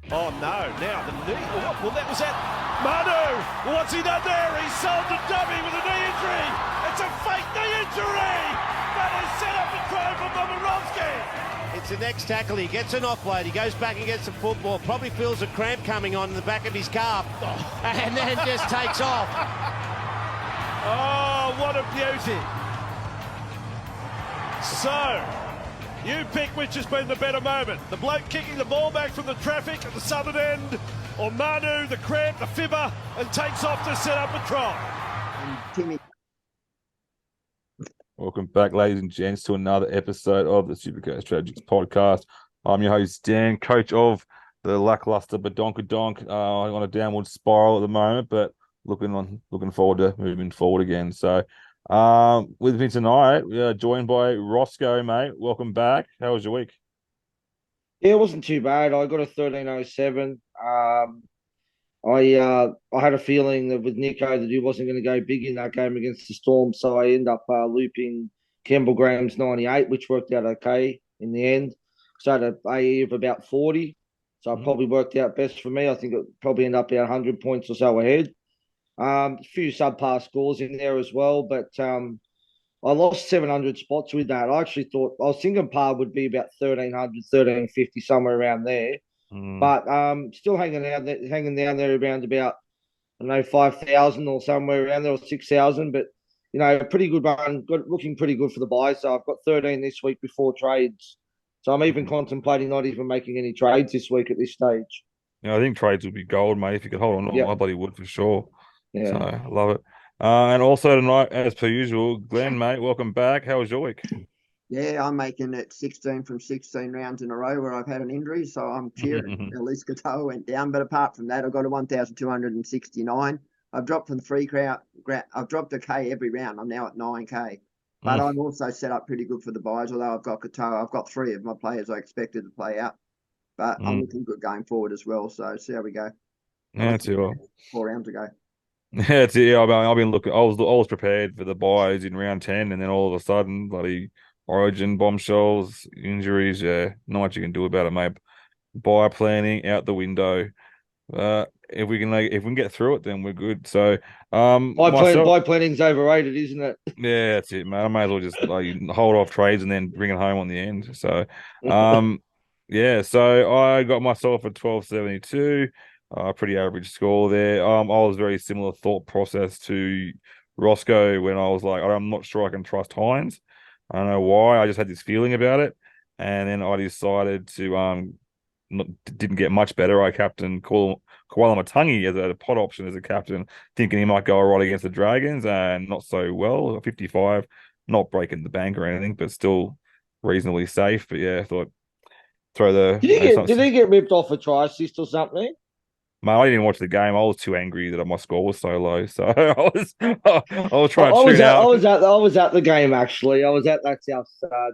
Oh no, now the knee. Well, that was it. Manu, what's he done there? He's sold the dummy with a knee injury. It's a fake knee injury. That is set up a try for Momirovski. It's the next tackle. He gets an offload. He goes back and gets the football. Probably feels a cramp coming on in the back of his calf. And then just takes off. Oh, what a beauty. So, you pick which has been the better moment. The bloke kicking the ball back from the traffic at the southern end, or Manu, the cramp, the fibber, and takes off to set up a try. Timmy. Welcome back, ladies and gents, to another episode of the Supercoach Strategies podcast. I'm your host, Dan, coach of the lackluster Badonkadonk on a downward spiral at the moment, but looking forward to moving forward again. So, with me tonight, we are joined by Roscoe, mate. Welcome back. How was your week? Yeah, it wasn't too bad. I got a 1307. I had a feeling that with Nico that he wasn't going to go big in that game against the Storm, so I ended up looping Campbell Graham's 98, which worked out okay in the end. So I had an AE of about 40, so it probably worked out best for me. I think it probably ended up about 100 points or so ahead. A few subpar scores in there as well, but I lost 700 spots with that. I actually thought, I was thinking par would be about 1300, 1350, somewhere around there. But still hanging down there around about, I don't know, 5,000 or somewhere around there, or 6,000. But, you know, a pretty good run, looking pretty good for the buy. So I've got 13 this week before trades. So I'm even contemplating not even making any trades this week at this stage. Yeah, I think trades would be gold, mate. If you could hold on, I bloody would for sure. Yeah. So I love it. And also tonight, as per usual, Glenn, mate, welcome back. How was your week? Yeah, I'm making it 16 from 16 rounds in a row where I've had an injury, so I'm cheering. At least Katoa went down, but apart from that, I've got a 1,269. I've dropped from the free crowd. I've dropped a K every round. I'm now at 9K, but I'm also set up pretty good for the buys. Although I've got Katoa, I've got 3 of my players I expected to play out, but I'm looking good going forward as well. So see how we go. Yeah, that's it. 4 rounds ago. Yeah, that's it. Yeah, I've been looking. I was prepared for the buys in round 10, and then all of a sudden, bloody Origin bombshells, injuries. Yeah, not much you can do about it, mate. Buy planning out the window. If we can get through it, then we're good. So, buy planning's overrated, isn't it? Yeah, that's it, mate. I may as well just hold off trades and then bring it home on the end. So, yeah. So I got myself a 1272. Pretty average score there. I was very similar thought process to Roscoe when I was like, I'm not sure I can trust Hines. I don't know why. I just had this feeling about it, and then I decided to didn't get much better. I captained Koala Matangi as a pot option as a captain, thinking he might go all right against the Dragons, and not so well. 55, not breaking the bank or anything, but still reasonably safe. But yeah, I thought throw the. Did he get ripped off a try assist or something? Mate, I didn't watch the game. I was too angry that my score was so low. So I was trying to tune out. I was at the game actually. I was at that South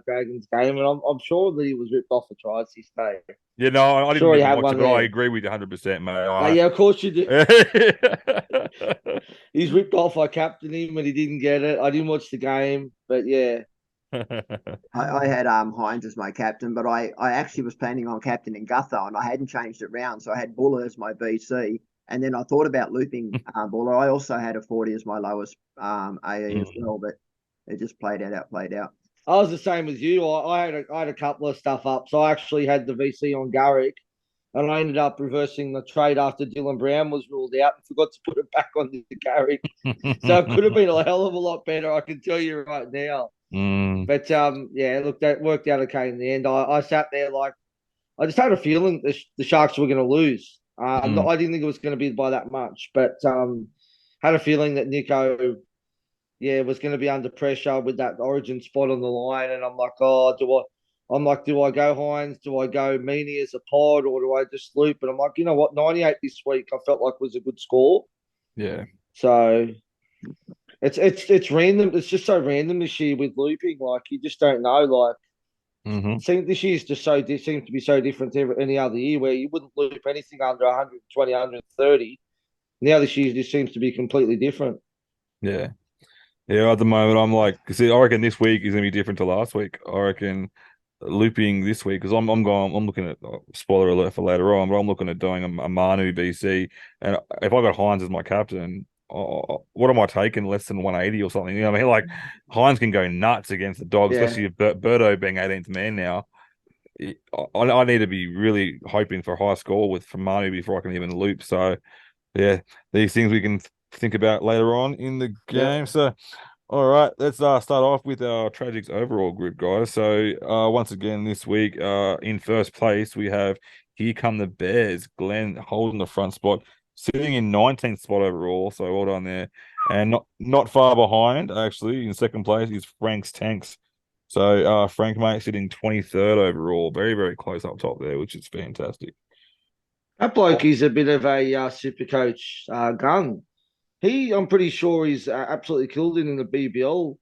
Dragons game, and I'm sure that he was ripped off a try assist day. Yeah, no, I didn't sure watch it, but I agree with you 100%, mate. Yeah, of course you do. He's ripped off. I captained him, and he didn't get it. I didn't watch the game, but yeah. I had Hines as my captain, but I actually was planning on captaining Gutho, and I hadn't changed it round, so I had Buller as my BC, and then I thought about looping Buller. I also had a 40 as my lowest AE as well, but it just played out. I was the same as you. I had a couple of stuff up, so I actually had the VC on Garrick, and I ended up reversing the trade after Dylan Brown was ruled out and forgot to put it back on the Garrick. So it could have been a hell of a lot better, I can tell you right now. But yeah, look, that worked out okay in the end. I sat there like I just had a feeling the Sharks were going to lose. I didn't think it was going to be by that much, but had a feeling that Nico, was going to be under pressure with that Origin spot on the line, and I'm like, do I go Hines? Do I go Meany as a pod, or do I just loop? And I'm like, you know what, 98 this week I felt like was a good score. Yeah. So. It's random. It's just so random this year with looping. Like you just don't know. Like this year's just seems to be so different to any other year where you wouldn't loop anything under 120, 130. Now this year just seems to be completely different. Yeah. Yeah, at the moment I'm like, see, I reckon this week is gonna be different to last week. I reckon looping this week because I'm looking at spoiler alert for later on, but I'm looking at doing a Manu BC, and if I got Hines as my captain, what am I taking less than 180 or something? You know what I mean? Like Hines can go nuts against the Dogs, Yeah. especially if Birdo being 18th man now. I need to be really hoping for a high score from Manu before I can even loop. So yeah, these things we can think about later on in the game. Yeah. So all right, let's start off with our Tragics overall group, guys. So once again this week, in first place we have Here Come the Bears, Glenn holding the front spot, sitting in 19th spot overall. So well done there, and not far behind actually in second place is Frank's Tanks. So Frank mate sitting 23rd overall, very very close up top there, which is fantastic. That bloke is a bit of a super coach gun. I'm pretty sure he's absolutely killed it in the BBL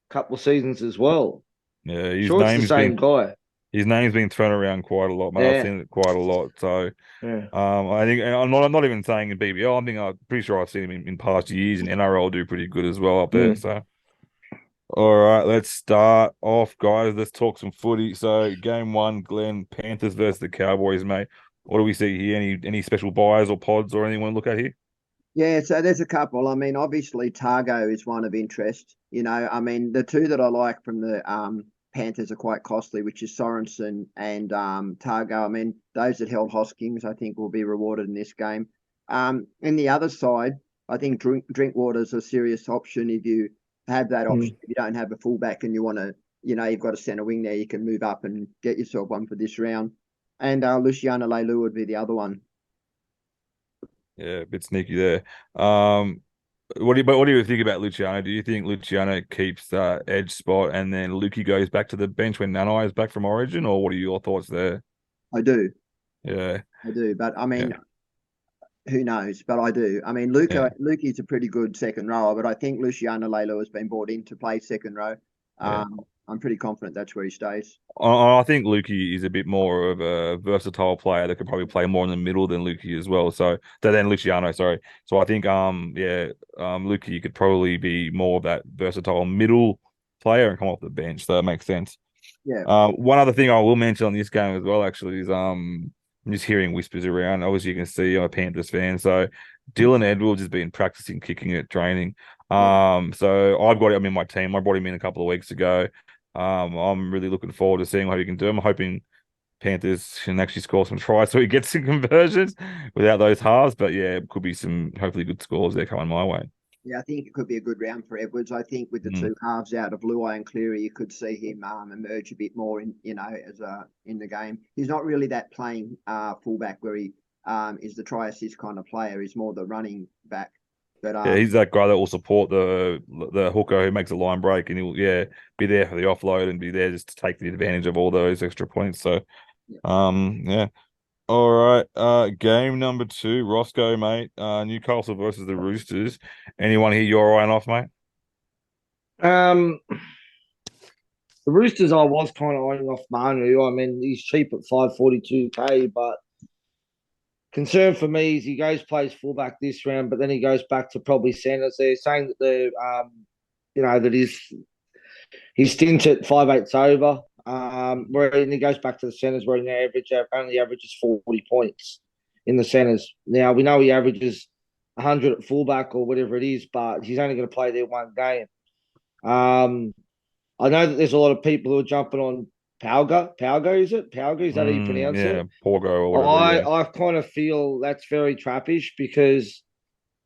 couple of seasons as well. Yeah, Sure, it's the same guy. His name's been thrown around quite a lot, mate. Yeah. I've seen it quite a lot. So, Yeah. I think I'm not even saying in BBL. I'm pretty sure I've seen him in past years, and NRL do pretty good as well up there. So, all right, let's start off, guys. Let's talk some footy. So, game one, Glenn, Panthers versus the Cowboys, mate. What do we see here? Any special buys or pods or anyone look at here? Yeah, so there's a couple. I mean, obviously Targo is one of interest. You know, I mean, the two that I like from the Panthers are quite costly, which is Sorensen and Targo. I mean, those that held Hoskins, I think, will be rewarded in this game. In the other side, I think Drinkwater's a serious option if you have that option. If you don't have a fullback and you want to, you know, you've got a centre wing there, you can move up and get yourself one for this round. And Luciano Leilua would be the other one. Yeah, a bit sneaky there. What do you think about Luciano? Do you think Luciano keeps that edge spot and then Lukey goes back to the bench when Nanai is back from Origin, or what are your thoughts there? I do. Yeah, I do. But I mean, who knows? But I do. I mean, Lukey's a pretty good second rower, but I think Luciano Leilua has been brought in to play second row. I'm pretty confident that's where he stays. I think Lukey is a bit more of a versatile player that could probably play more in the middle than Lukey as well. So than Luciano, sorry. So I think Lukey could probably be more of that versatile middle player and come off the bench. So that makes sense. Yeah. One other thing I will mention on this game as well, actually, is I'm just hearing whispers around. Obviously, you can see I'm a Panthers fan. So Dylan Edwards has been practicing kicking at training. So I've got him in my team. I brought him in a couple of weeks ago. I'm really looking forward to seeing what he can do. I'm hoping Panthers can actually score some tries so he gets some conversions without those halves. But yeah, it could be some hopefully good scores there coming my way. Yeah, I think it could be a good round for Edwards. I think with the two halves out of Luai and Cleary, you could see him emerge a bit more in the game. He's not really that playing fullback where he is the try assist kind of player. He's more the running back. But yeah, he's that guy that will support the hooker who makes a line break, and he'll be there for the offload and be there just to take the advantage of all those extra points. So, yeah. All right. Game number 2, Roscoe, mate. Newcastle versus the Roosters. Anyone here you're eyeing off, mate? The Roosters, I was kind of eyeing off Manu. I mean, he's cheap at 542k, but concern for me is he plays fullback this round, but then he goes back to probably centres. They're saying that that his stint at 5/8's over. Where he goes back to the centres where he only averages 40 points in the centres. Now we know he averages 100 at fullback or whatever it is, but he's only going to play there one game. I know that there's a lot of people who are jumping on Pauga, is it? Pauga, is that how you pronounce it? Yeah, Porgo or whatever. I kind of feel that's very trappish because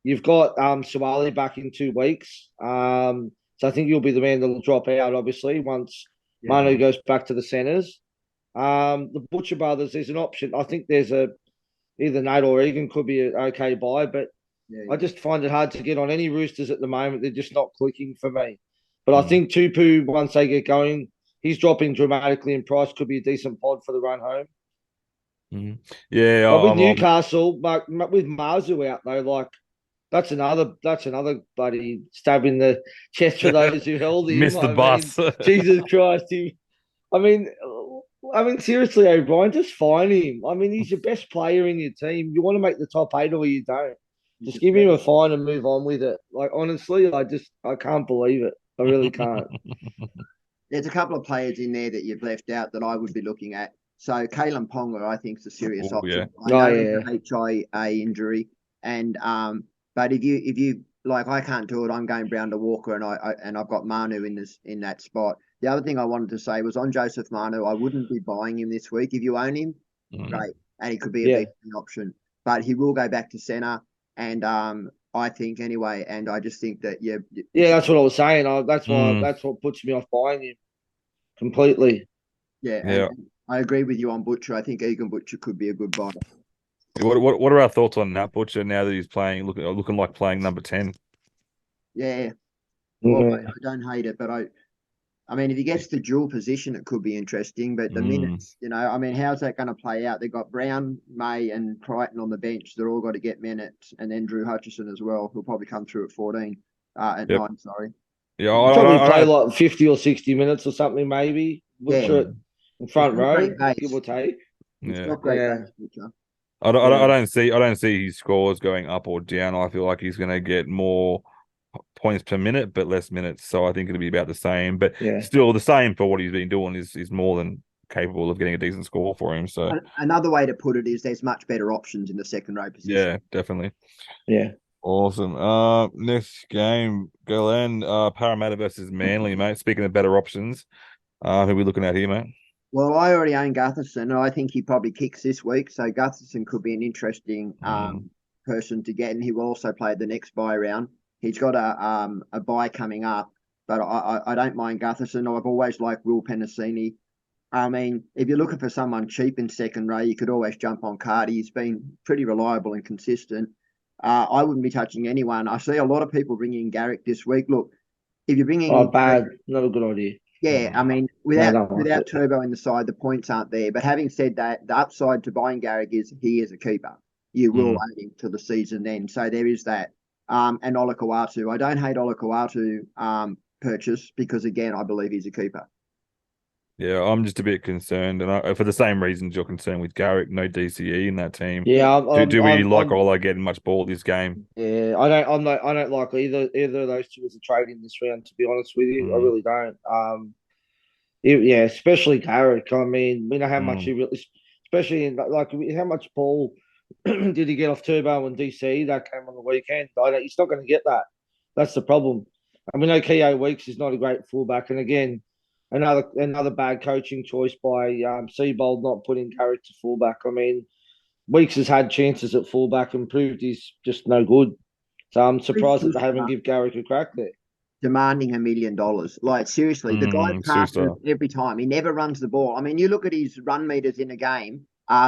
you've got Suwali back in 2 weeks. So I think you'll be the man that'll drop out, obviously, once Manu goes back to the centres. The Butcher Brothers, there's an option. I think there's either Nate or Egan could be an okay buy, but I just find it hard to get on any Roosters at the moment. They're just not clicking for me. But I think Tupu, once they get going, he's dropping dramatically in price. Could be a decent pod for the run home. Yeah, but with Newcastle, but with Marzu out though, like that's another bloody stab in the chest for those who held him. Missed the bus. Jesus Christ! I mean, seriously, O'Brien, just fine him. I mean, he's your best player in your team. You want to make the top 8 or you don't. Just give him a fine and move on with it. Like honestly, I can't believe it. I really can't. There's a couple of players in there that you've left out that I would be looking at. So Kalen Ponga, I think, is a serious Oh, option. yeah. I know Oh, there's a HIA injury, and but if you like, I can't do it. I'm going Brown to Walker, and I've got Manu in that spot. The other thing I wanted to say was on Joseph Manu. I wouldn't be buying him this week. If you own him, great, and he could be a Yeah. decent option. But he will go back to centre, and I think anyway. And I just think that Yeah, that's what I was saying. That's why Mm. that's what puts me off buying him completely. yeah, Yeah. and I agree with you on Butcher. I think Egan Butcher could be a good buy. What are our thoughts on Nat Butcher now that he's playing, looking like playing number 10? Yeah, well, Yeah. I don't hate it, but I mean, if he gets the dual position, it could be interesting. But the minutes, I mean, how's that going to play out? They've got Brown, May, and Crichton on the bench. They're all got to get minutes, and then Drew Hutchison as well, who'll probably come through at 14, at Yep. 9. Sorry. Yeah, Probably I play don't- like 50 or 60 minutes or something, maybe. Butcher it in front It's not row, great pace. give or take. It's yeah. not great, Yeah. pace, Butcher. I don't see his scores going up or down. I feel like he's going to get more points per minute, but less minutes. So I think it'll be about the same. But Yeah. still, the same for what he's been doing is more than capable of getting a decent score for him. So Another way to put it is there's much better options in the second row position. yeah, definitely. Yeah. Awesome. Next game, Glenn, Parramatta versus Manly, mate. Speaking of better options, who are we looking at here, mate? Well, I already own Gutherson, and I think he probably kicks this week. So Gutherson could be an interesting person to get, and he will also play the next bye round. He's got a bye coming up, but I don't mind Gutherson. I've always liked Will Penasini. I mean, if you're looking for someone cheap in second row, you could always jump on Cardi. He's been pretty reliable and consistent. I wouldn't be touching anyone. I see a lot of people bringing Garrick this week. Look, if you're bringing Oh, bad. Not a good idea. yeah, I mean, I don't like without it. Turbo in the side, the points aren't there. But having said that, the upside to buying Garrick is he is a keeper. You will own him till the season end. So there is that. And Olakau'atu. I don't hate Olakau'atu purchase because, again, I believe he's a keeper. Yeah, I'm just a bit concerned, and for the same reasons you're concerned with Garrick, no DCE in that team. Yeah, Do we like Ola getting much ball this game? Yeah, I don't like either of those two as a trade in this round. To be honest with you, I really don't. Yeah, especially Garrick. I mean, we know how much he really, especially in like how much ball did he get off Turbo and DC that came on the weekend? He's not going to get that. That's the problem. I mean, Keogh Weeks is not a great fullback, and again, another bad coaching choice by Seabold not putting Garrick to fullback. I mean, Weeks has had chances at fullback and proved he's just no good. So I'm surprised that they haven't give Garrick a crack there. Demanding $1 million. Like, seriously, the guy passes superstar. every time. He never runs the ball. I mean, you look at his run meters in a game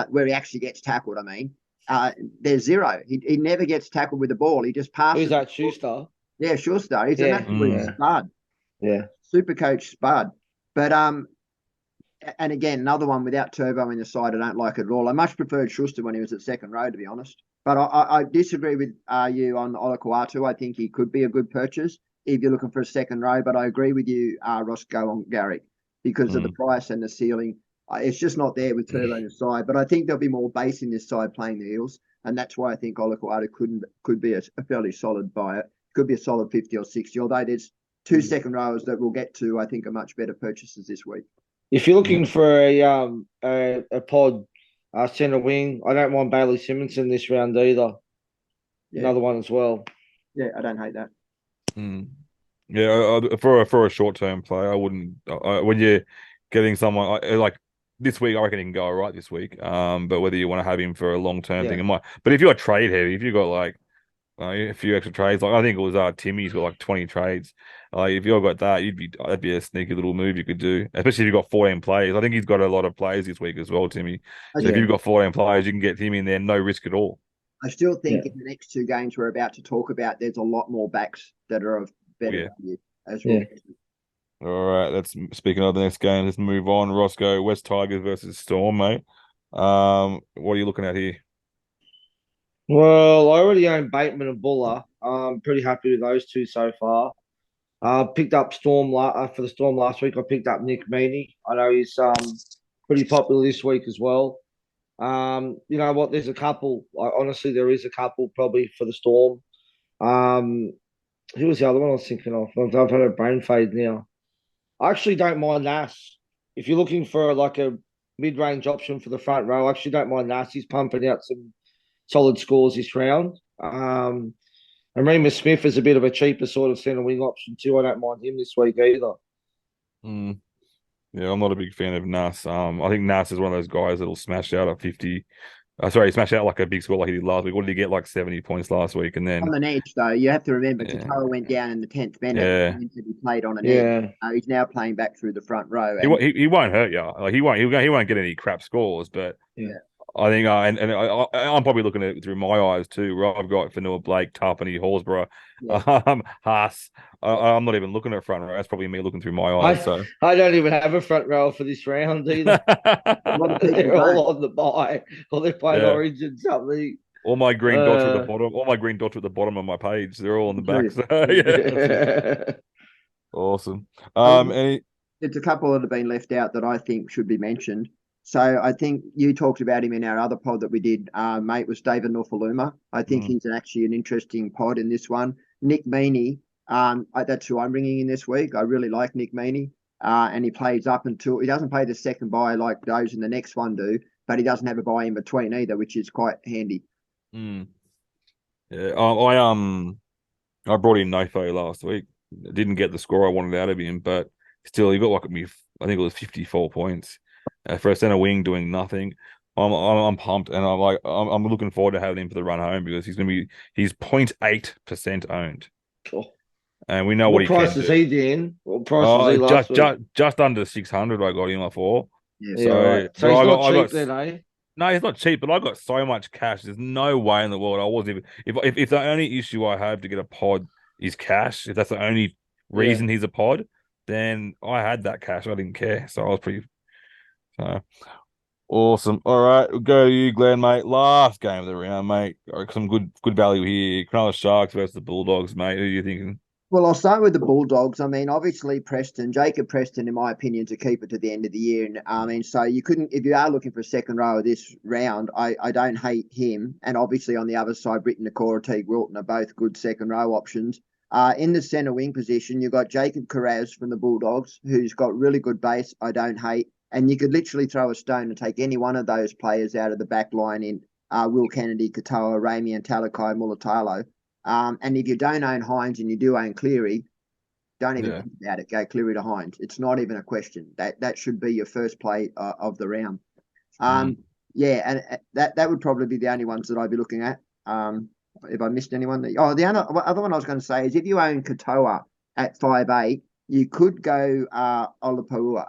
where he actually gets tackled. I mean, there's zero. He never gets tackled with the ball. He just passes. Who's that, Schuster? Yeah, Schuster. He's an absolute spud. Yeah. Super coach spud. But and again, another one without Turbo in the side, I don't like it at all. I much preferred Schuster when he was at second row, to be honest. But I disagree with you on Olakau'atu. I think he could be a good purchase if you're looking for a second row. But I agree with you, Roscoe, on Garrick because of the price and the ceiling. It's just not there with Turbo in the side. But I think there'll be more base in this side playing the Eels. And that's why I think Olakau'atu could be a fairly solid buy. It could be a solid 50 or 60, although there's two second rows that we'll get to, I think, are much better purchases this week. If you're looking for a pod centre wing, I don't mind Bailey Simonson this round either. Yeah. Another one as well. Yeah, I don't hate that. Yeah, for a short term play, I wouldn't. When you're getting someone like this week, I reckon he can go all right this week. But whether you want to have him for a long term thing, it might. But if you're trade heavy, if you've got like a few extra trades, like I think it was Timmy's got like 20 trades. If you've got that, that'd be a sneaky little move you could do, especially if you've got 14 players. I think he's got a lot of players this week as well, Timmy. So if you've got 14 players, you can get him in there, no risk at all. I still think in the next two games we're about to talk about, there's a lot more backs that are of better value as well. All right, speaking of the next game, let's move on. Roscoe, West Tigers versus Storm, mate. What are you looking at here? Well, I already own Bateman and Buller. I'm pretty happy with those two so far. Picked up Storm for the Storm last week. I picked up Nick Meaney. I know he's pretty popular this week as well. You know what? There's a couple. Honestly, there is a couple probably for the Storm. Who was the other one I was thinking of? I've had a brain fade now. I actually don't mind Nas. If you're looking for like a mid-range option for the front row, I actually don't mind Nas. He's pumping out some solid scores this round. And Remus Smith is a bit of a cheaper sort of centre wing option too. I don't mind him this week either. Mm. Yeah, I'm not a big fan of Nas. I think Nas is one of those guys that'll smash out at 50. Smash out like a big score like he did last week. What did he get? Like 70 points last week, and then On an edge, though, you have to remember Yeah. Katoa went down in the 10th minute. Yeah. And he played on an edge. Yeah. He's now playing back through the front row. he, And won't- he won't hurt you. Like he won't get any crap scores, but Yeah. I think I'm probably looking at it through my eyes too. Where I've got Fanua Blake, Tarpany, Horsburgh, Haas. I'm not even looking at front row. That's probably me looking through my eyes. So I don't even have a front row for this round either. They're all on the bye, or they're playing Yeah. Orange and something. all my green dots are at the bottom. All my green dots are at the bottom of my page. They're all on the back. So, yeah, awesome. Any It's a couple that have been left out that I think should be mentioned. So I think you talked about him in our other pod that we did, mate, was David Norfoluma. I think he's actually an interesting pod in this one. Nick Meaney, that's who I'm bringing in this week. I really like Nick Meaney. And he plays up until he doesn't play the second bye like those in the next one do, but he doesn't have a bye in between either, which is quite handy. Yeah, I brought in Nofo last week. Didn't get the score I wanted out of him, but still, he got like me. I think it was 54 points for a centre wing doing nothing. I'm pumped, and I'm looking forward to having him for the run home because he's 0.8% owned, Cool. and we know what What he price can is do. he, Dan? What price was he last week? Just under 600. I got him for. Yeah. Yeah, right. So he's I not got- cheap then, eh? No, he's not cheap, but I got so much cash. There's no way in the world I wasn't even. If the only issue I have to get a pod is cash, if that's the only reason he's a pod, then I had that cash. I didn't care, so I was pretty. So awesome. All right, we'll go to you, Glenn, mate. Last game of the round, mate. Some good value here. Cronulla Sharks versus the Bulldogs, mate. Who are you thinking? Well, I'll start with the Bulldogs. I mean, obviously Jacob Preston, in my opinion, is a keeper to the end of the year. And I mean, so you couldn't, if you are looking for a second row of this round, I don't hate him. And obviously on the other side, Britton Nakora, Teague Wilton are both good second row options. In the centre wing position, you've got Jacob Carraz from the Bulldogs, who's got really good base. I don't hate. And you could literally throw a stone and take any one of those players out of the back line in Will Kennedy, Katoa, Ramey, and Talakai Mulatalo. And if you don't own Hines and you do own Cleary, don't even think about it. Go Cleary to Hines. It's not even a question. That should be your first play of the round. Yeah, and that would probably be the only ones that I'd be looking at. If I missed anyone, the other one I was going to say is if you own Katoa at 5'8", you could go Oloapu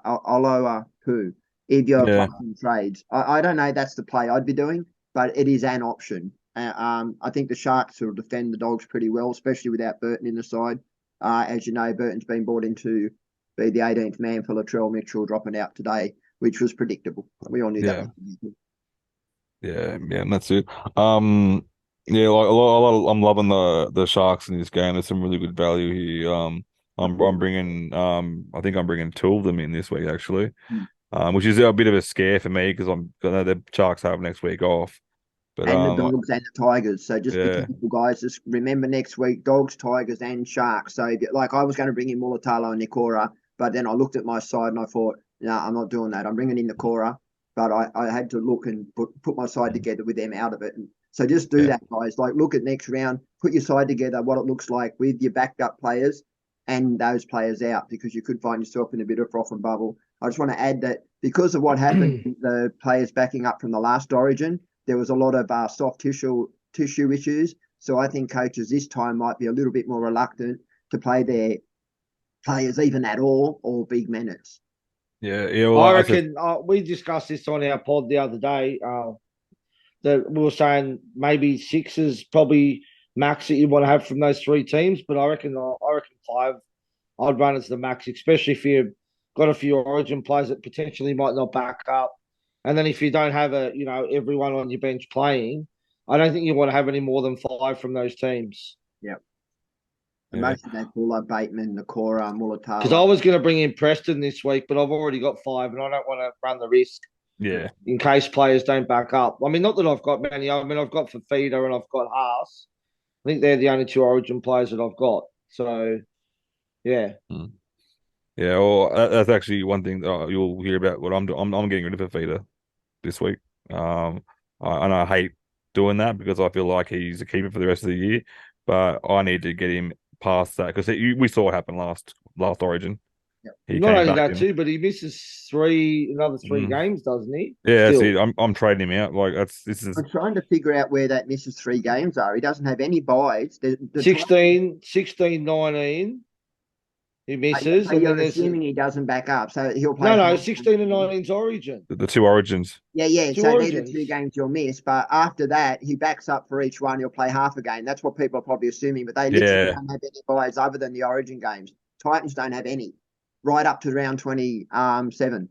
if you're playing trades. I don't know. That's the play I'd be doing, but it is an option. I think the Sharks will defend the Dogs pretty well, especially without Burton in the side. As you know, Burton's been brought in to be the 18th man for Latrell Mitchell dropping out today, which was predictable. We all knew that. Yeah, and that's it. Yeah, like a lot. I'm loving the Sharks in this game. There's some really good value here. I'm bringing. I think I'm bringing two of them in this week actually, which is a bit of a scare for me because the Sharks have next week off. But, and the Dogs and the Tigers. So just be careful, guys. Just remember next week, Dogs, Tigers, and Sharks. So, like, I was going to bring in Mulatalo and Nikora, but then I looked at my side and I thought, no, I'm not doing that. I'm bringing in Nikora, but I had to look and put my side together with them out of it. And so just do that, guys. Like, look at next round, put your side together, what it looks like with your backed up players and those players out, because you could find yourself in a bit of froth and bubble. I just want to add that because of what happened, the players backing up from the last Origin, there was a lot of soft tissue issues. So I think coaches this time might be a little bit more reluctant to play their players even at all or big minutes. Yeah. Well, I reckon we discussed this on our pod the other day. That we were saying maybe 6 is probably max that you want to have from those three teams, but I reckon 5 I'd run as the max, especially if you've got a few Origin players that potentially might not back up. And then if you don't have everyone on your bench playing, I don't think you want to have any more than 5 from those teams. Yep. And most of that Buller, Bateman, Nakora, Mulatalo. Because I was going to bring in Preston this week, but I've already got 5 and I don't want to run the risk. Yeah. In case players don't back up. I mean, not that I've got many. I mean, I've got Fafita and I've got Haas. I think they're the only 2 Origin players that I've got. So, yeah. Yeah, well, that's actually one thing that you'll hear about. What I'm doing. I'm getting rid of Fafita this week. And I hate doing that because I feel like he's a keeper for the rest of the year. But I need to get him past that because we saw what happened last Origin. Yep. He Not came only back that in. too, but he misses another three Mm. games, doesn't he? Yeah, Still. see, I'm trading him out. Like this is I'm trying to figure out where that misses 3 games are. He doesn't have any buys. The 16, 19, he misses, and you're then there's assuming he doesn't back up, so he'll play. no 16 and 19's Origin, the two Origins. Yeah. two So they're the 2 Origins. games you'll miss, but after that, he backs up for each one. He'll play half a game. That's what people are probably assuming, but they literally Yeah. don't have any buys other than the Origin games. Titans don't have any, right up to round 27.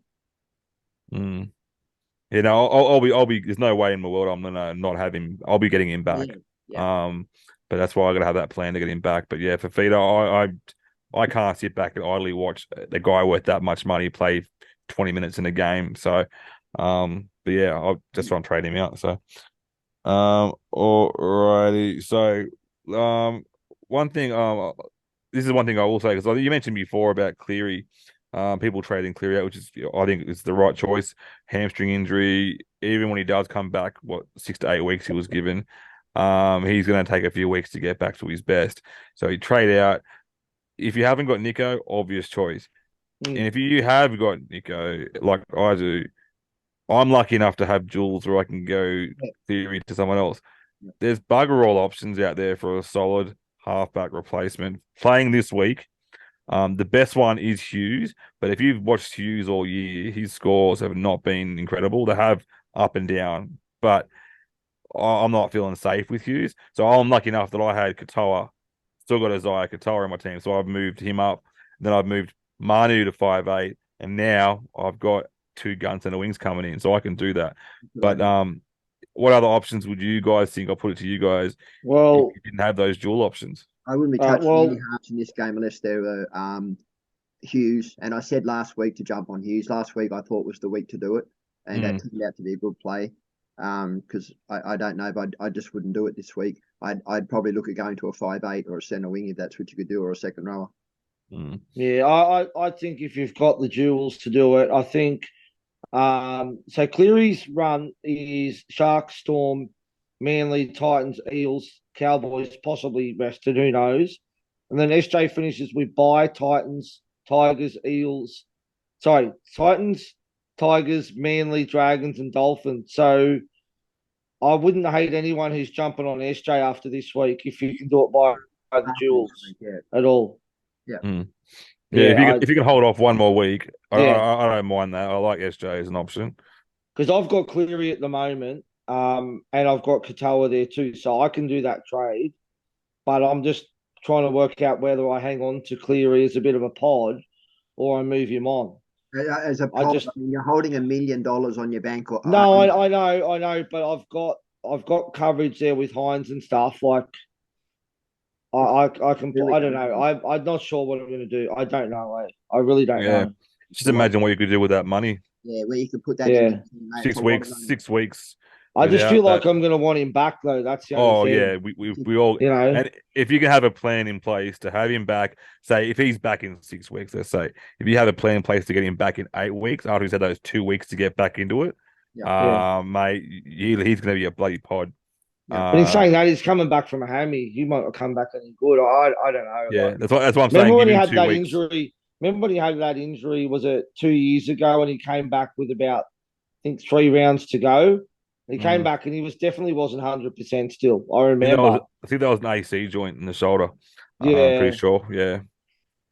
Mm. You know, I'll be. There's no way in the world I'm gonna not have him. I'll be getting him back. Yeah. But that's why I gotta have that plan to get him back. But yeah, for Fafita, I can't sit back and idly watch the guy worth that much money play 20 minutes in a game. So, but yeah, I'll just try and trade him out. So, alrighty. So, one thing, this is one thing I will say because you mentioned before about Cleary, people trading Cleary out, which is I think is the right choice. Hamstring injury, even when he does come back, what 6 to 8 weeks he was given, he's going to take a few weeks to get back to his best. So he trade out. If you haven't got Nico, obvious choice. And if you have got Nico, like I do, I'm lucky enough to have Jules where I can go theory to someone else. There's bugger all options out there for a solid halfback replacement. Playing this week, the best one is Hughes, but if you've watched Hughes all year, his scores have not been incredible. They have up and down, but I'm not feeling safe with Hughes. So I'm lucky enough that I had Katoa, still got Isaiah Katoa in my team. So I've moved him up. Then I've moved Manu to 5'8", and now I've got 2 guns and a wings coming in, so I can do that. But what other options would you guys think? I'll put it to you guys. Well, if you didn't have those dual options. I wouldn't be touching any halves in this game unless there were Hughes. And I said last week to jump on Hughes. Last week I thought was the week to do it, and that turned out to be a good play. Because I don't know, but I just wouldn't do it this week. I'd probably look at going to a 5'8" or a centre wing if that's what you could do, or a second rower. Yeah, I think if you've got the duels to do it, I think. So Cleary's run is Sharks, Storm, Manly, Titans, Eels, Cowboys, possibly rested, who knows? And then SJ finishes with bye Titans, Tigers, Eels. Sorry, Titans, Tigers, Manly, Dragons, and Dolphins. So I wouldn't hate anyone who's jumping on SJ after this week if you can do it by the duels at all. Yeah. Yeah, if you can hold off one more week, I don't mind that. I like SJ as an option. Because I've got Cleary at the moment, and I've got Katoa there too, so I can do that trade. But I'm just trying to work out whether I hang on to Cleary as a bit of a pod or I move him on. As a pod, you're holding $1 million on your bank. No, I know, but I've got coverage there with Hines and stuff. Like I can. I don't know. I'm not sure what I'm going to do. I don't know. I really don't know. Just imagine what you could do with that money. Yeah, where you could put that in. 6 weeks. 6 weeks. I just feel like I'm going to want him back though. That's the only thing. we all, you know. And if you can have a plan in place to have him back, say if he's back in 6 weeks, let's say if you have a plan in place to get him back in 8 weeks after he's had those 2 weeks to get back into it, mate, he's going to be a bloody pod. But in saying that, he's coming back from a hammy. He might not come back any good. I don't know. Yeah, that's what I'm saying. Remember when he had that injury? Remember when he had that injury? Was it 2 years ago? And he came back with about, I think, 3 rounds to go. He came back and he definitely wasn't 100% still. I remember. I think that was an AC joint in the shoulder. Yeah, I'm pretty sure. Yeah,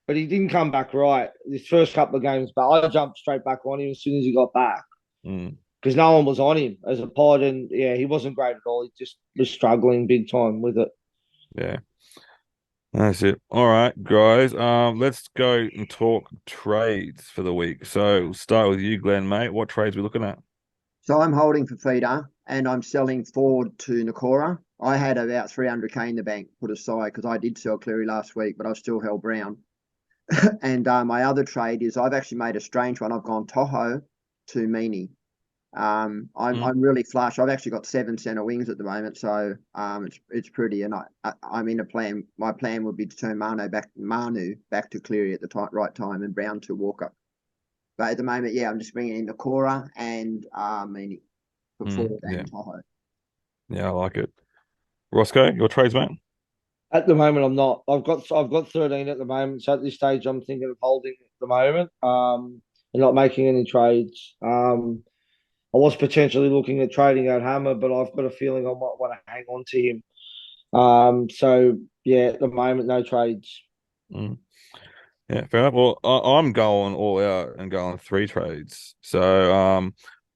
but he didn't come back right his first couple of games. But I jumped straight back on him as soon as he got back because no one was on him as a pod, and he wasn't great at all. He just was struggling big time with it. Yeah, that's it. All right, guys. Let's go and talk trades for the week. So we'll start with you, Glenn, mate. What trades are we looking at? So I'm holding Fafita and I'm selling Ford to Nakora. I had about 300K in the bank put aside because I did sell Cleary last week, but I still held Brown. And my other trade is I've actually made a strange one. I've gone Toho to Meany. I'm really flush. I've actually got 7 centre wings at the moment, so it's pretty. And I'm in a plan. My plan would be to turn Manu back to Cleary at the right time and Brown to Walker. But at the moment, yeah, I'm just bringing in the Cora and Meany for Ford and Tahoe. Yeah, I like it. Roscoe, your trades, mate? At the moment, I'm not. I've got 13 at the moment. So at this stage, I'm thinking of holding at the moment. And not making any trades. I was potentially looking at trading out Hammer, but I've got a feeling I might want to hang on to him. So yeah, at the moment, no trades. Mm. Yeah, fair enough. Well, I'm going all out and going 3 trades. So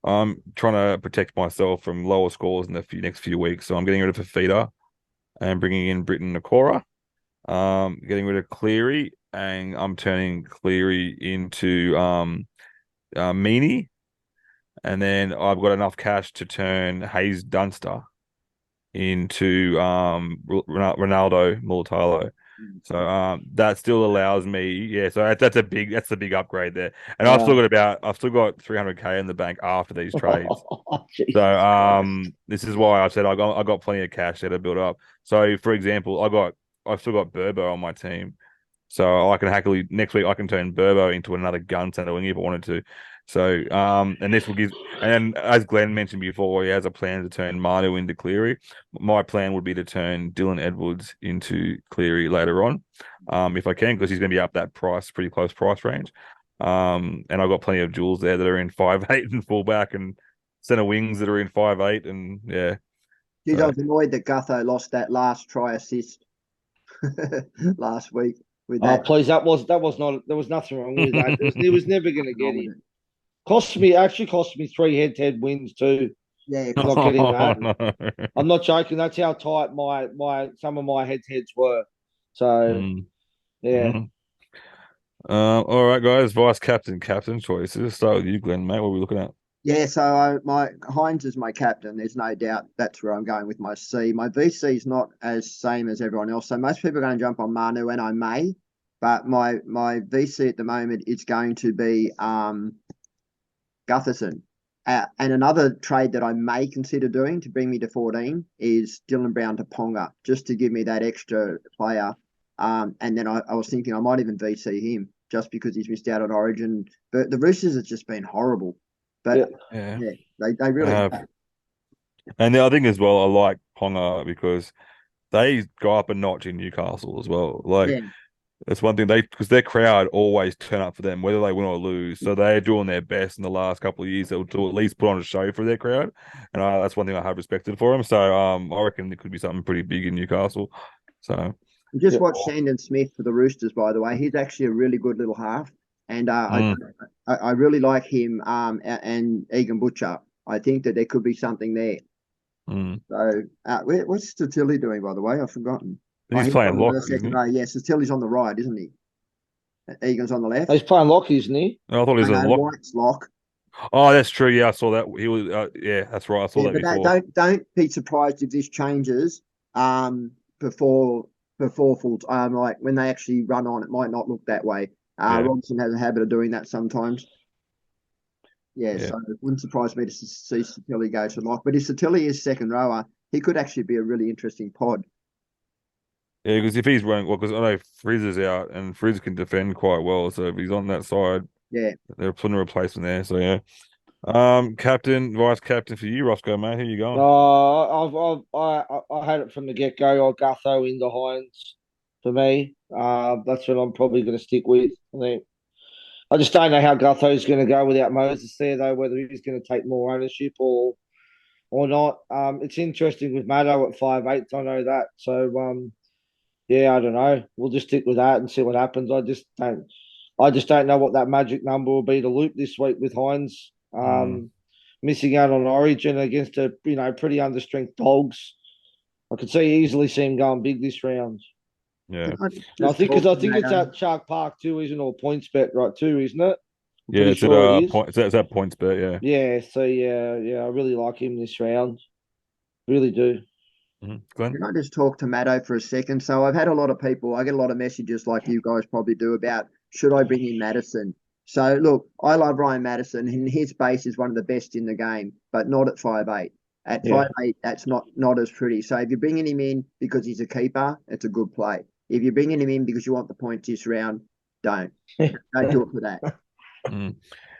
I'm trying to protect myself from lower scores in the next few weeks. So I'm getting rid of Fafita and bringing in Britton Nakora. Getting rid of Cleary, and I'm turning Cleary into Meany. And then I've got enough cash to turn Hayes Dunster into Ronaldo Mulatalo. So that still allows me, yeah. So that's the big upgrade there. And I've still got 300k in the bank after these trades. So this is why I said I got plenty of cash there to build up. So for example, I've still got Burbo on my team. So I can happily next week I can turn Burbo into another gun center wing if I wanted to. So and this will give, and as Glenn mentioned before, he has a plan to turn Manu into Cleary. My plan would be to turn Dylan Edwards into Cleary later on, if I can, because he's going to be up that price, pretty close price range. And I've got plenty of jewels there that are in 5'8" and fullback, and center wings that are in 5'8", and yeah. Geez, I was annoyed that Gutho lost that last try assist last week with that. Oh, please, that was not. There was nothing wrong with that. It was never going to get him. Actually cost me 3 head-to-head wins too. Yeah, not getting that. No. I'm not joking. That's how tight some of my head-to-heads were. So yeah. All right, guys. Vice captain choices. Start with you, Glenn, mate. What are we looking at? Yeah, so my Hines is my captain. There's no doubt that's where I'm going with my C. My VC is not as same as everyone else. So most people are going to jump on Manu, and I may, but my VC at the moment is going to be Gutherson. And another trade that I may consider doing to bring me to 14 is Dylan Brown to Ponga, just to give me that extra player. And then I was thinking I might even VC him just because he's missed out on Origin. But the Roosters have just been horrible. But yeah they really have. And the other thing as well, I like Ponga because they go up a notch in Newcastle as well. That's one thing because their crowd always turn up for them, whether they win or lose. So they're doing their best in the last couple of years. They'll at least put on a show for their crowd, and that's one thing I have respected for them. So I reckon there could be something pretty big in Newcastle. So just watch Shandon Smith for the Roosters, by the way. He's actually a really good little half, and I really like him. And Egan Butcher. I think that there could be something there. So what's Statilli doing, by the way? I've forgotten. He's playing lock. Yes, Tilly's on the right, isn't he? Egan's on the left. He's playing lock, isn't he? I thought he was on lock. White's lock. Oh, that's true. Yeah, I saw that. He was. Yeah, that's right. I saw that before. Don't be surprised if this changes. Before full time, like when they actually run on, it might not look that way. Robinson has a habit of doing that sometimes. Yeah, so it wouldn't surprise me to see Satilli go to lock. But if Satilli is second rower, he could actually be a really interesting pod. Yeah, because if he's running, well, because I know Frizz's out and Frizz can defend quite well. So if he's on that side, they're putting a replacement there. So yeah, captain, vice captain for you, Roscoe, mate. Who you going? I had it from the get go. Gutho into Hines for me. That's what I'm probably going to stick with. I just don't know how Gutho's going to go without Moses there, though. Whether he's going to take more ownership or not. It's interesting with Maddo at 5'8". I know that. So yeah, I don't know. We'll just stick with that and see what happens. I just don't know what that magic number will be to loop this week with Hines. Missing out on Origin against a pretty understrength Dogs. I could easily see him going big this round. Yeah, I think it's at Shark Park too, isn't it? Or PointsBet, right? Too, isn't it? It's at PointsBet. Yeah. Yeah. So yeah. I really like him this round. Really do. Glenn? Can I just talk to Maddo for a second? So I've had a lot of people, I get a lot of messages like you guys probably do about should I bring in Madison? So look, I love Ryan Madison, and his base is one of the best in the game, but not at 5'8". At Yeah. 5'8", that's not as pretty. So if you're bringing him in because he's a keeper, it's a good play. If you're bringing him in because you want the points this round, don't do it for that. Mm.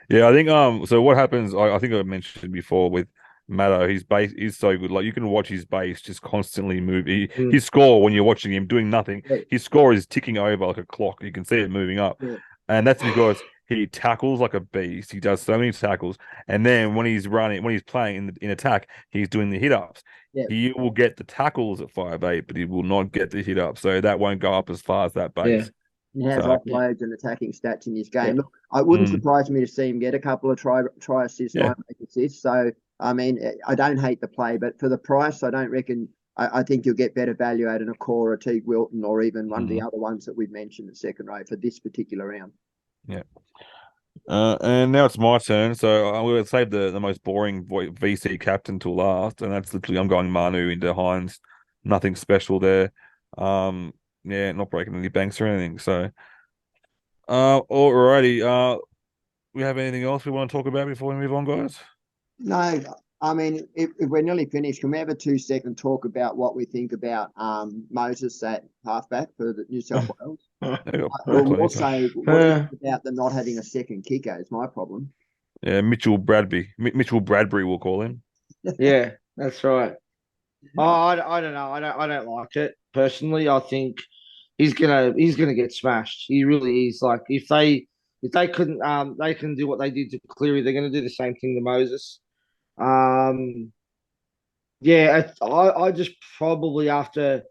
Yeah, I think so what happens, I think I mentioned before with Matto, his base is so good. Like you can watch his base just constantly move. His score when you're watching him doing nothing, Yeah. his score is ticking over like a clock. You can see it moving up. Yeah. And that's because he tackles like a beast. He does so many tackles. And then when he's playing in attack, he's doing the hit ups. Yeah. He will get the tackles at 5'8", but he will not get the hit up. So that won't go up as far as that base. He has So- offloads and attacking stats in his game. Yeah. Look, it wouldn't Mm. surprise me to see him get a couple of try assists, Yeah. 9 assists. So, I mean, I don't hate the play, but for the price, I don't reckon. I think you'll get better value out of a Cora, Teague Wilton, or even one of the other ones that we've mentioned in second row for this particular round. And now it's my turn. So I'm going to save the most boring VC captain till last, and that's literally I'm going Manu into Hines. Nothing special there. Yeah, not breaking any banks or anything. So, alrighty. We have anything else we want to talk about before we move on, guys? No, I mean, if we're nearly finished, can we have a 2-second talk about what we think about Moses at halfback for the New South Wales? Yeah, Or please. also, what do you think about the not having a second kicker is my problem. Yeah, Mitchell Bradbury. Mitchell Bradbury, we'll call him. Yeah, that's right. Oh, I don't know. I don't like it personally. I think he's gonna get smashed. He really is. Like if they couldn't they can do what they did to Cleary, they're gonna do the same thing to Moses. Yeah, I just probably after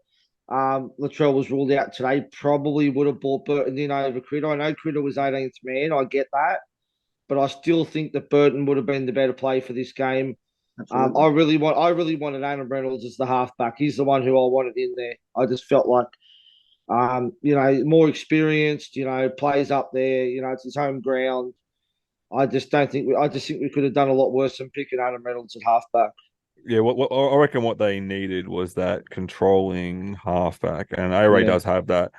Latrell was ruled out today, probably would have bought Burton in over Critter. I know Critter was 18th man. I get that, but I still think that Burton would have been the better play for this game. Absolutely. I really wanted Adam Reynolds as the halfback. He's the one who I wanted in there. I just felt like, more experienced. Plays up there. It's his home ground. I just think we could have done a lot worse than picking Adam Reynolds at halfback. Yeah, what I reckon what they needed was that controlling halfback, and A-Ray does have that.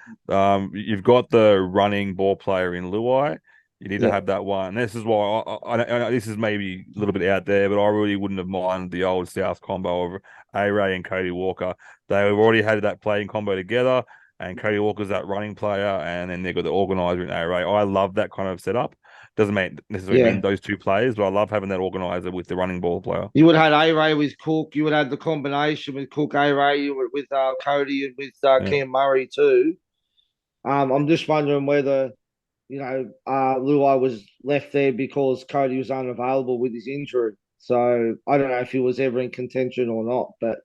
You've got the running ball player in Luai. You need to have that one. This is why I know this is maybe a little bit out there, but I really wouldn't have minded the old South combo of A-Ray and Cody Walker. They've already had that playing combo together, and Cody Walker's that running player, and then they've got the organizer in A-Ray. I love that kind of setup. Doesn't necessarily mean those two players, but I love having that organizer with the running ball player. You would have had A-Ray with Cook. You would have the combination with Cook, A-Ray, with Cody and with Cam Murray too. I'm just wondering whether, Luai was left there because Cody was unavailable with his injury. So I don't know if he was ever in contention or not. But,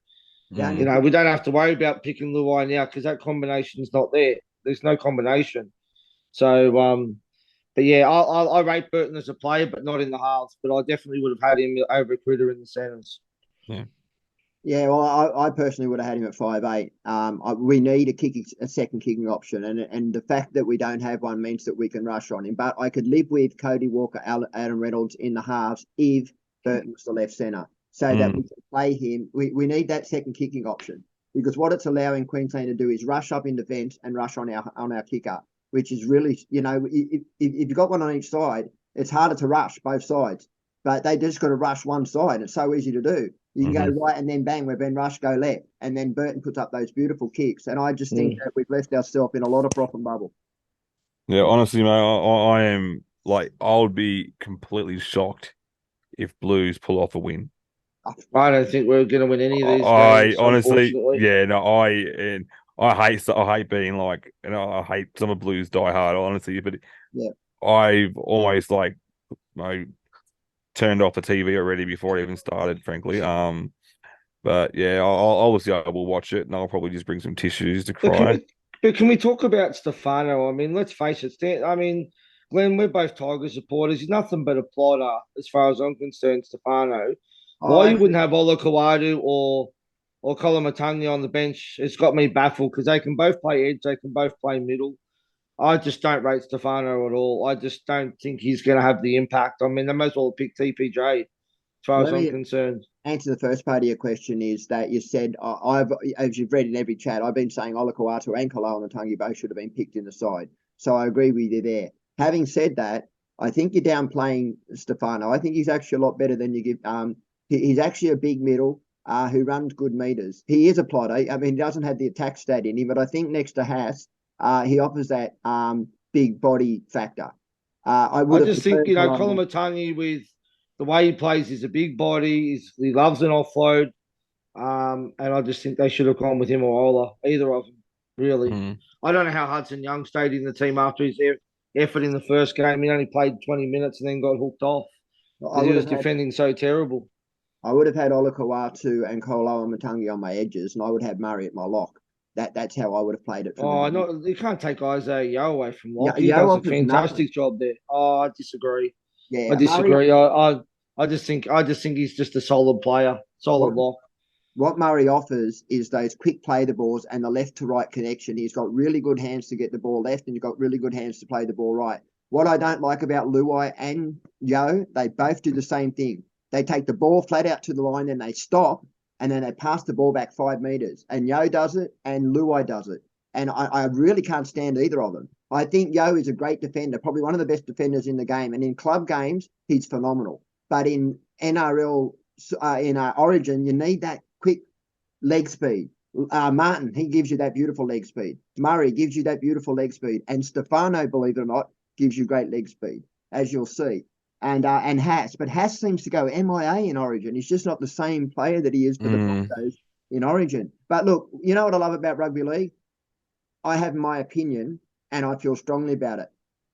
we don't have to worry about picking Luai now because that combination's not there. There's no combination. So, but yeah, I rate Burton as a player, but not in the halves. But I definitely would have had him over Critter in the centres. Yeah, well, I personally would have had him at 5'8". We need a second kicking option, and the fact that we don't have one means that we can rush on him. But I could live with Cody Walker, Adam Reynolds in the halves if Burton was the left centre, so that we can play him. We need that second kicking option because what it's allowing Queensland to do is rush up in defence and rush on our kicker, which is really, if you've got one on each side, it's harder to rush both sides. But they just got to rush one side. It's so easy to do. You can go right and then bang, where Ben Rush go left. And then Burton puts up those beautiful kicks. And I just think that we've left ourselves in a lot of froth and bubble. Yeah, honestly, mate, I am like, I would be completely shocked if Blues pull off a win. I don't think we're going to win any of these I games, honestly, unfortunately. I hate being like, I hate some of Blues die hard, honestly, but I've almost turned off the TV already before it even started, frankly. But yeah, obviously I will watch it, and I'll probably just bring some tissues to cry. But can we talk about Stefano? I mean, let's face it. I mean, Glenn, we're both Tigers supporters. He's nothing but a plotter, as far as I'm concerned. Stefano. Why you wouldn't have Ola Kawadu or Colin Matangi on the bench? It's got me baffled because they can both play edge, they can both play middle. I just don't rate Stefano at all. I just don't think he's going to have the impact. I mean, they might as well pick TPJ, as far as I'm concerned. Answer the first part of your question is that you said, as you've read in every chat, I've been saying Olakau'atu and Koloamatangi both should have been picked in the side. So I agree with you there. Having said that, I think you're downplaying Stefano. I think he's actually a lot better than you give. He's actually a big middle who runs good meters. He is a plotter. I mean, he doesn't have the attack stat in him, but I think next to Haas, he offers that big body factor. I just think, Colin Matangi, with the way he plays, he's a big body. He loves an offload. And I just think they should have gone with him or Ola, either of them, really. I don't know how Hudson Young stayed in the team after his effort in the first game. He only played 20 minutes and then got hooked off. He was defending so terrible. I would have had Olakau'atu and Koloa Matangi on my edges, and I would have Murray at my lock. That's how I would have played it. You can't take Isaiah Yeo away from lock. He does a fantastic job there. I disagree. Yeah, I disagree. I just think he's just a solid player, solid lock. What Murray offers is those quick play the balls and the left to right connection. He's got really good hands to get the ball left, and he's got really good hands to play the ball right. What I don't like about Luai and Yeo, they both do the same thing. They take the ball flat out to the line, then they stop, and then they pass the ball back 5 meters. And Yeo does it, and Luai does it. And I really can't stand either of them. I think Yeo is a great defender, probably one of the best defenders in the game. And in club games, he's phenomenal. But in NRL, in Origin, you need that quick leg speed. Martin, he gives you that beautiful leg speed. Murray gives you that beautiful leg speed. And Stefano, believe it or not, gives you great leg speed, as you'll see. And Haas, but Haas seems to go MIA in Origin. He's just not the same player that he is for the Broncos in Origin. But look, you know what I love about rugby league? I have my opinion, and I feel strongly about it.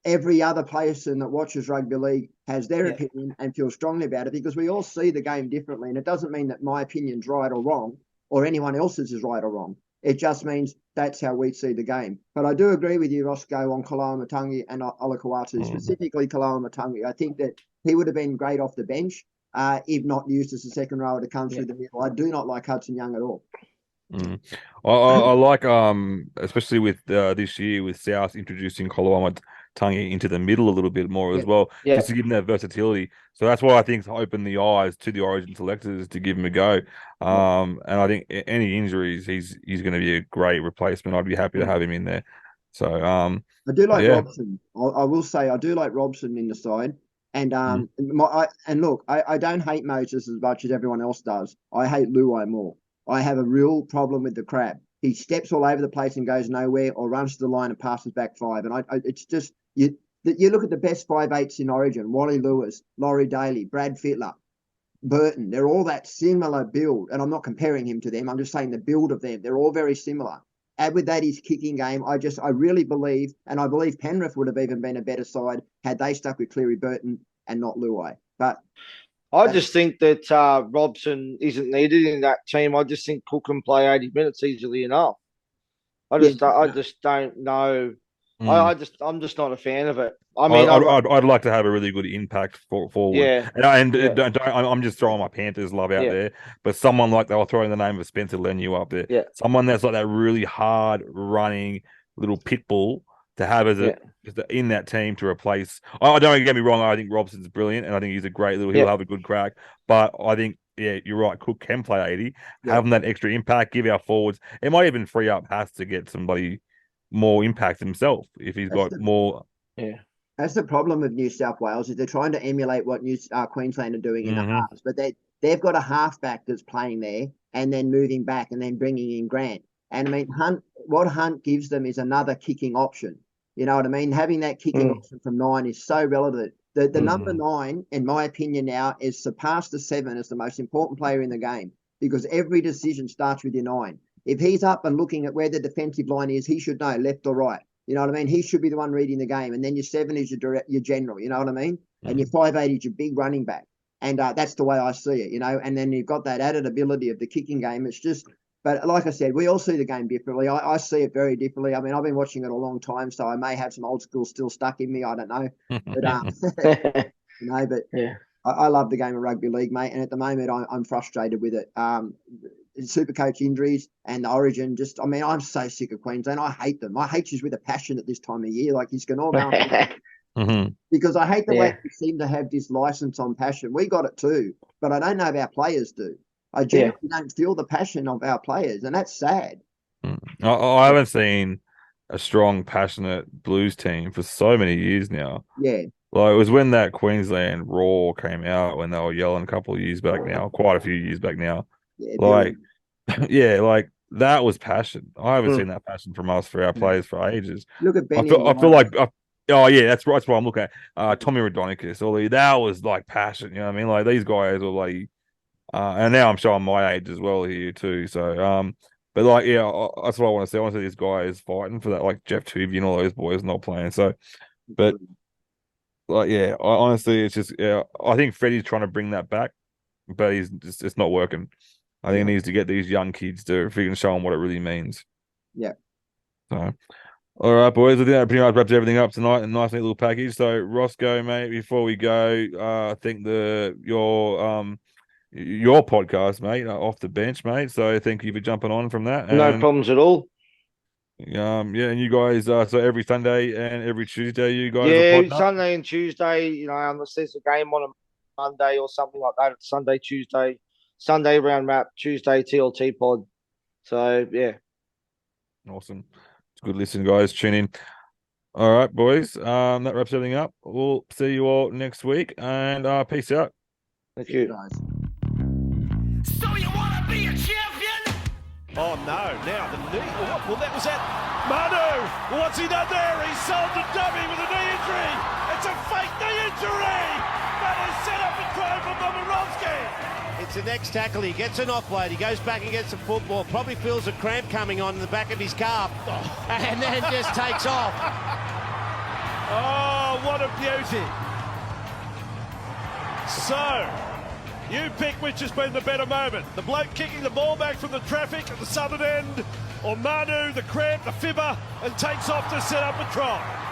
Every other person that watches rugby league has their opinion and feels strongly about it, because we all see the game differently. And it doesn't mean that my opinion's right or wrong, or anyone else's is right or wrong. It just means that's how we see the game. But I do agree with you, Roscoe, on Koloa Matangi and Olakau'atu, specifically Koloa Matangi. I think that he would have been great off the bench, if not used as a second rower to come through the middle. I do not like Hudson Young at all. I like, especially with this year with South introducing Koloa Matangi into the middle a little bit more as well, just to give him that versatility. So that's why I think it's opened the eyes to the Origin selectors to give him a go. And I think any injuries, he's going to be a great replacement. I'd be happy to have him in there. So I do like Robson. I will say I do like Robson in the side. And look, I don't hate Moses as much as everyone else does. I hate Luai more. I have a real problem with the crab. He steps all over the place and goes nowhere, or runs to the line and passes back 5. And it's just you look at the best 5'8" in Origin: Wally Lewis, Laurie Daly, Brad Fittler, Burton. They're all that similar build, and I'm not comparing him to them. I'm just saying the build of them. They're all very similar. Add with that his kicking game. I really believe, and I believe Penrith would have even been a better side had they stuck with Cleary, Burton, and not Luai. But I just think that Robson isn't needed in that team. I just think Cook can play 80 minutes easily enough. I just don't know. I'm just not a fan of it. I mean, I'd like to have a really good impact forward. Yeah, I'm just throwing my Panthers love out there, but someone like that, I'll throw in the name of Spencer Leniu up there. Yeah, someone that's like that really hard running little pit bull to have as in that team to replace. I don't get me wrong. I think Robson's brilliant, and I think he's a great little. He'll have a good crack, but I think. Yeah, you're right. Cook can play 80, have them that extra impact, give our forwards. It might even free up Haas to get somebody more impact himself if he's got more. Yeah, that's the problem with New South Wales, is they're trying to emulate what Queensland are doing in the halves, but they've got a halfback that's playing there and then moving back and then bringing in Grant. And I mean, what Hunt gives them is another kicking option. You know what I mean? Having that kicking option from 9 is so relevant. The number 9, in my opinion now, is surpassed the 7 as the most important player in the game, because every decision starts with your 9. If he's up and looking at where the defensive line is, he should know left or right. You know what I mean? He should be the one reading the game. And then your 7 is your general, you know what I mean? And your 5'8" is your big running back. And that's the way I see it, you know? And then you've got that added ability of the kicking game. It's just... But like I said, we all see the game differently. I see it very differently. I mean, I've been watching it a long time, so I may have some old school still stuck in me. I don't know. But, I love the game of rugby league, mate. And at the moment, I'm frustrated with it. Supercoach injuries and the Origin, I'm so sick of Queensland. I hate them. I hate you with a passion at this time of year. Like, he's going to because I hate the way we seem to have this license on passion. We got it too, but I don't know if our players do. I generally don't feel the passion of our players, and that's sad. I haven't seen a strong, passionate Blues team for so many years now. Yeah. Like it was when that Queensland Raw came out when they were yelling a couple of years back now, quite a few years back now. Yeah, Like, yeah, like that was passion. I haven't Hmm. seen that passion from us for our players for ages. look at I Benny. feel, I and feel White. like, oh yeah, that's right. That's what I'm looking at. Tommy Raudonikis, all that was like passion. You know what I mean? Like these guys were like, and now I'm showing my age as well here too. So, but like, yeah, that's what I want to see. I want to see these guys fighting for that, like Jeff Tuvey and all those boys not playing. So, but like, yeah, honestly, it's just, yeah, I think Freddie's trying to bring that back, but he's just, it's not working. I think he needs to get these young kids to, if he can show them what it really means. Yeah. So, all right, boys. I think that pretty much wraps everything up tonight. A nice neat little package. So, Roscoe, mate, before we go, I think your podcast, mate, off the bench, mate. So, thank you for jumping on from that. No And, problems at all. yeah, and you guys, so every Sunday and every Tuesday, you guys are Yeah, podding up? Sunday and Tuesday, unless there's a game on a Monday or something like that, it's Sunday, Tuesday, Sunday round wrap, Tuesday TLT pod. So yeah. Awesome. It's good listening, guys. Tune in. All right, boys. That wraps everything up. We'll see you all next week, and peace out. Thank you. Guys. So you wanna be a champion? Oh no, now the knee. Well, that was that. Manu, what's he done there? He's sold the dummy with a knee injury. It's a fake knee injury. Manu set up a try from Momirovski. It's the next tackle. He gets an offload. He goes back and gets the football. Probably feels a cramp coming on in the back of his calf. And then just takes off. Oh, what a beauty. So, you pick which has been the better moment. The bloke kicking the ball back from the traffic at the southern end, or Manu, the cramp, the fibber, and takes off to set up a try.